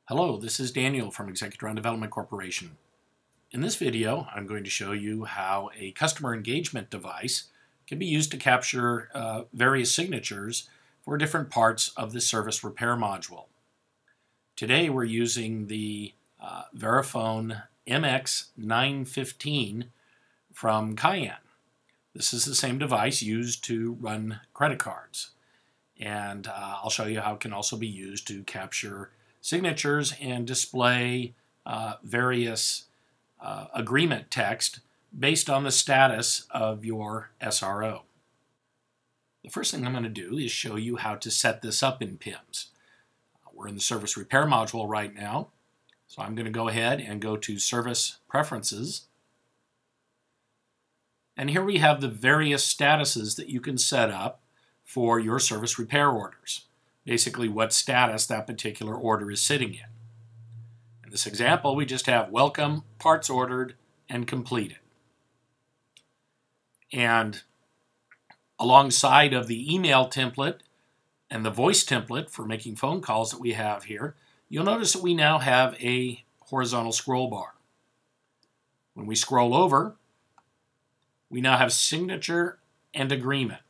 Hello, this is Daniel from ExecUtron Development Corporation. In this video, I'm going to show you how a customer engagement device can be used to capture various signatures for different parts of the service repair module. Today we're using the VeriFone MX-9xx from Cayan. This is the same device used to run credit cards. And I'll show you how it can also be used to capture signatures and display various agreement text based on the status of your SRO. The first thing I'm going to do is show you how to set this up in PIMS. We're in the service repair module right now, so I'm going to go ahead and go to Service Preferences. And here we have the various statuses that you can set up for your service repair orders. Basically what status that particular order is sitting in. In this example, we just have welcome, parts ordered, and completed. And alongside of the email template and the voice template for making phone calls that we have here, you'll notice that we now have a horizontal scroll bar. When we scroll over, we now have signature and agreement.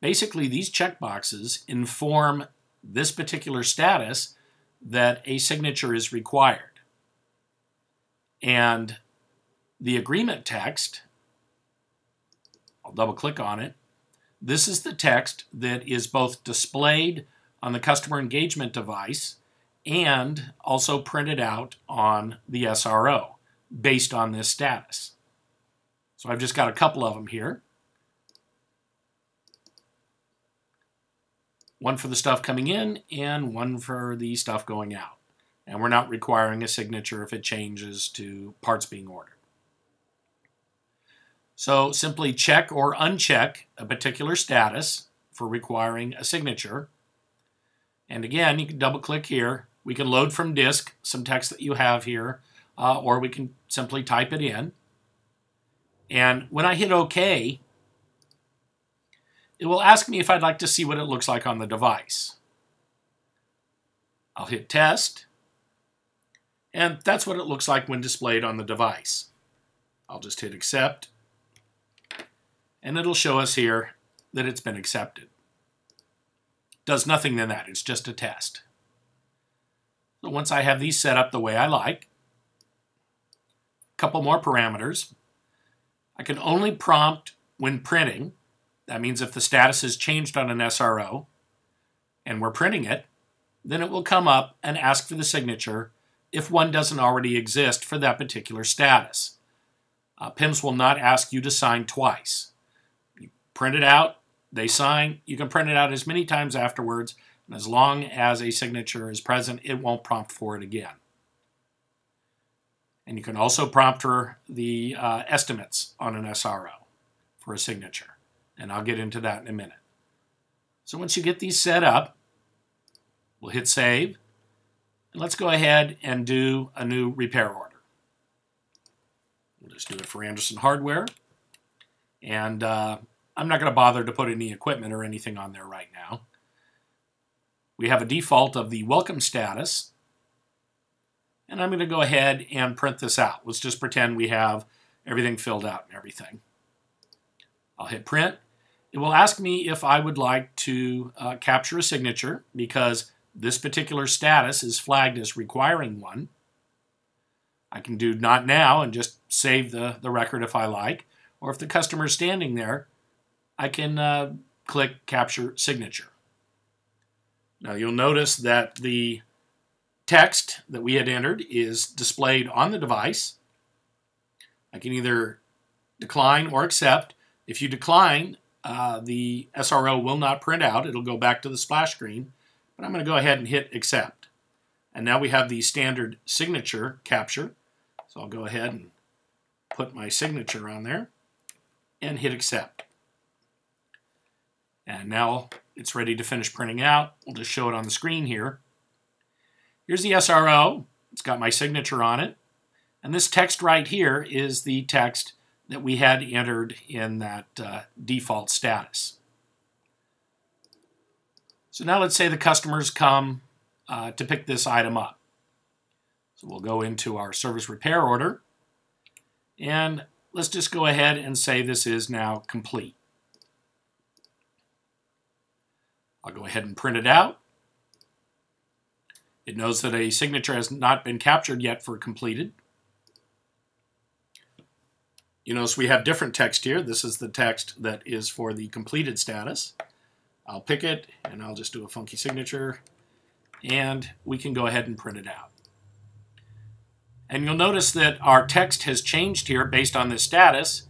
Basically, these checkboxes inform this particular status that a signature is required. And the agreement text, I'll double click on it, this is the text that is both displayed on the customer engagement device and also printed out on the SRO based on this status. So I've just got a couple of them here. One for the stuff coming in and one for the stuff going out. And we're not requiring a signature if it changes to parts being ordered. So simply check or uncheck a particular status for requiring a signature. And again, you can double click here. We can load from disk some text that you have here, or we can simply type it in. And when I hit OK, it will ask me if I'd like to see what it looks like on the device. I'll hit Test, and that's what it looks like when displayed on the device. I'll just hit Accept, and it'll show us here that it's been accepted. Does nothing than that, it's just a test. So once I have these set up the way I like, a couple more parameters. I can only prompt when printing. That means if the status is changed on an SRO and we're printing it, then it will come up and ask for the signature if one doesn't already exist for that particular status. PIMS will not ask you to sign twice. You print it out, they sign, you can print it out as many times afterwards, and as long as a signature is present, it won't prompt for it again. And you can also prompt for the estimates on an SRO for a signature. And I'll get into that in a minute. So once you get these set up, we'll hit Save. And let's go ahead and do a new repair order. We'll just do it for Anderson Hardware. And I'm not going to bother to put any equipment or anything on there right now. We have a default of the welcome status. And I'm going to go ahead and print this out. Let's just pretend we have everything filled out and everything. I'll hit Print. It will ask me if I would like to capture a signature because this particular status is flagged as requiring one. I can do Not Now and just save the record if I like. Or if the customer is standing there, I can click Capture Signature. Now you'll notice that the text that we had entered is displayed on the device. I can either decline or accept. If you decline, the SRO will not print out. It'll go back to the splash screen. But I'm going to go ahead and hit Accept. And now we have the standard signature capture. So I'll go ahead and put my signature on there and hit Accept. And now it's ready to finish printing out. We'll just show it on the screen here. Here's the SRO. It's got my signature on it. And this text right here is the text that we had entered in that default status. So now let's say the customers come to pick this item up. So we'll go into our service repair order, and let's just go ahead and say this is now complete. I'll go ahead and print it out. It knows that a signature has not been captured yet for completed. You notice we have different text here. This is the text that is for the completed status. I'll pick it, and I'll just do a funky signature, and we can go ahead and print it out. And you'll notice that our text has changed here based on this status,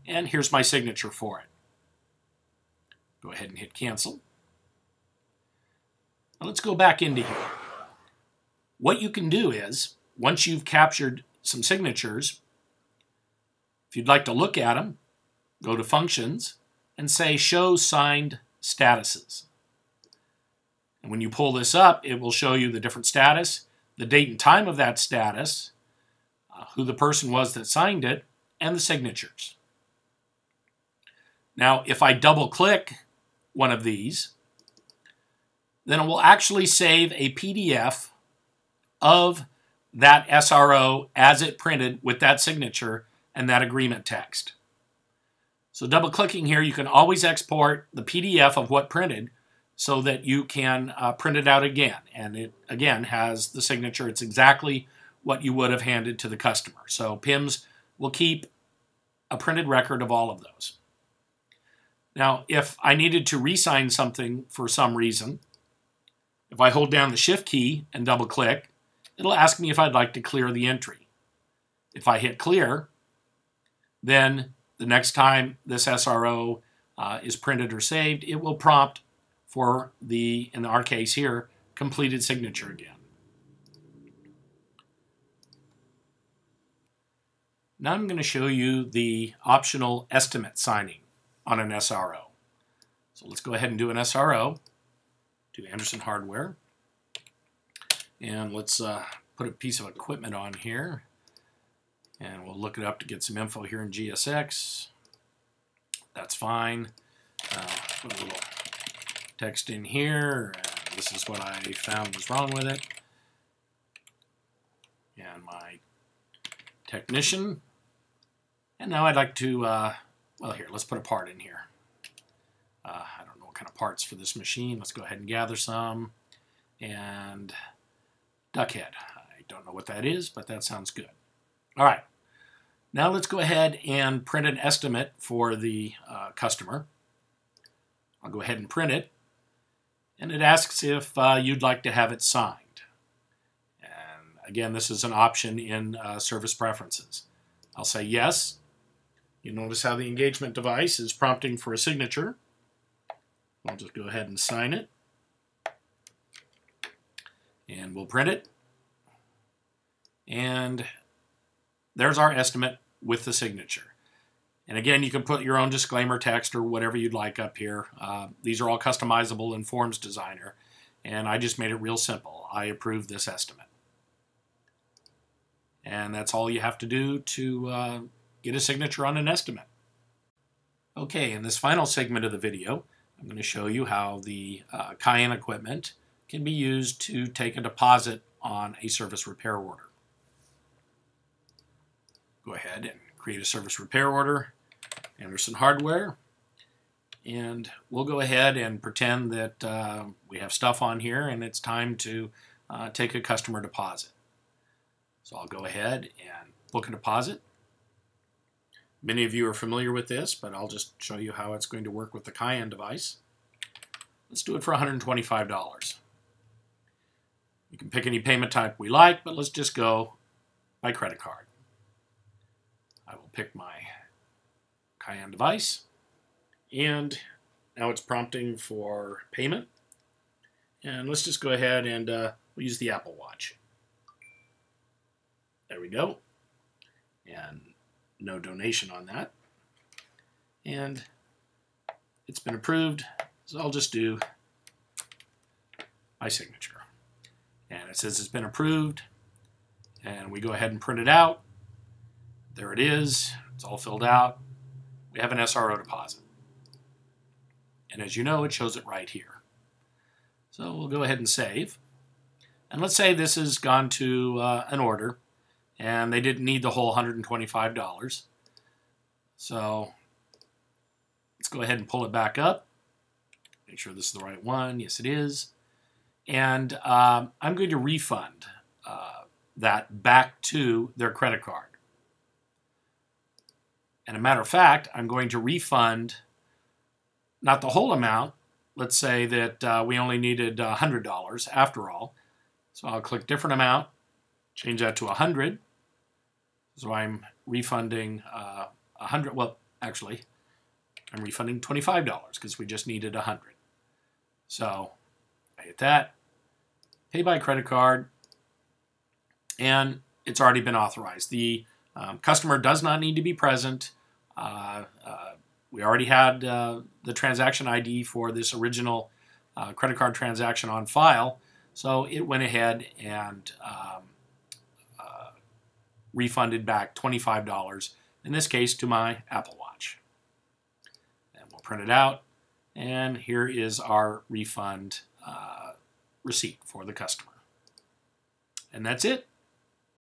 and here's my signature for it. Go ahead and hit cancel. Now let's go back into here. What you can do is, once you've captured some signatures, if you'd like to look at them, go to Functions and say Show Signed Statuses. And when you pull this up, it will show you the different status, the date and time of that status, who the person was that signed it, and the signatures. Now, if I double-click one of these, then it will actually save a PDF of that SRO as it printed with that signature and that agreement text. So double-clicking here, you can always export the PDF of what printed so that you can print it out again. And it, again, has the signature. It's exactly what you would have handed to the customer. So PIMS will keep a printed record of all of those. Now, if I needed to re-sign something for some reason, if I hold down the Shift key and double-click, it'll ask me if I'd like to clear the entry. If I hit clear, then the next time this SRO is printed or saved, it will prompt for the, in our case here, completed signature again. Now I'm going to show you the optional estimate signing on an SRO. So let's go ahead and do an SRO to Anderson Hardware. And let's put a piece of equipment on here. And we'll look it up to get some info here in GSX. That's fine. Put a little text in here. This is what I found was wrong with it. And my technician. And now I'd like to, well here, let's put a part in here. I don't know what kind of parts for this machine. Let's go ahead and gather some. And duckhead. I don't know what that is, but that sounds good. All right. Now let's go ahead and print an estimate for the customer. I'll go ahead and print it. And it asks if you'd like to have it signed. And again, this is an option in service preferences. I'll say yes. You notice how the engagement device is prompting for a signature. I'll just go ahead and sign it. And we'll print it. And there's our estimate with the signature. And again, you can put your own disclaimer text or whatever you'd like up here. These are all customizable in Forms Designer. And I just made it real simple. I approve this estimate. And that's all you have to do to get a signature on an estimate. Okay, in this final segment of the video, I'm going to show you how the Cayan equipment can be used to take a deposit on a service repair order. Go ahead and create a service repair order, Anderson Hardware, and we'll go ahead and pretend that we have stuff on here and it's time to take a customer deposit. So I'll go ahead and book a deposit. Many of you are familiar with this, but I'll just show you how it's going to work with the Cayan device. Let's do it for $125. You can pick any payment type we like, but let's just go by credit card. I will pick my Cayan device, and now it's prompting for payment. And let's just go ahead and we'll use the Apple Watch. There we go. And no donation on that. And it's been approved, so I'll just do my signature. And it says it's been approved, and we go ahead and print it out. There it is. It's all filled out. We have an SRO deposit. And as you know, it shows it right here. So we'll go ahead and save. And let's say this has gone to an order, and they didn't need the whole $125. So let's go ahead and pull it back up. Make sure this is the right one. Yes, it is. And I'm going to refund that back to their credit card. And a matter of fact, I'm going to refund not the whole amount. Let's say that we only needed $100 after all. So I'll click different amount, change that to 100. So I'm refunding 100. Well, actually, I'm refunding $25 because we just needed 100. So I hit that, pay by credit card, and it's already been authorized. The customer does not need to be present. We already had the transaction ID for this original credit card transaction on file, so it went ahead and refunded back $25, in this case to my Apple Watch. And we'll print it out, and here is our refund receipt for the customer. And that's it.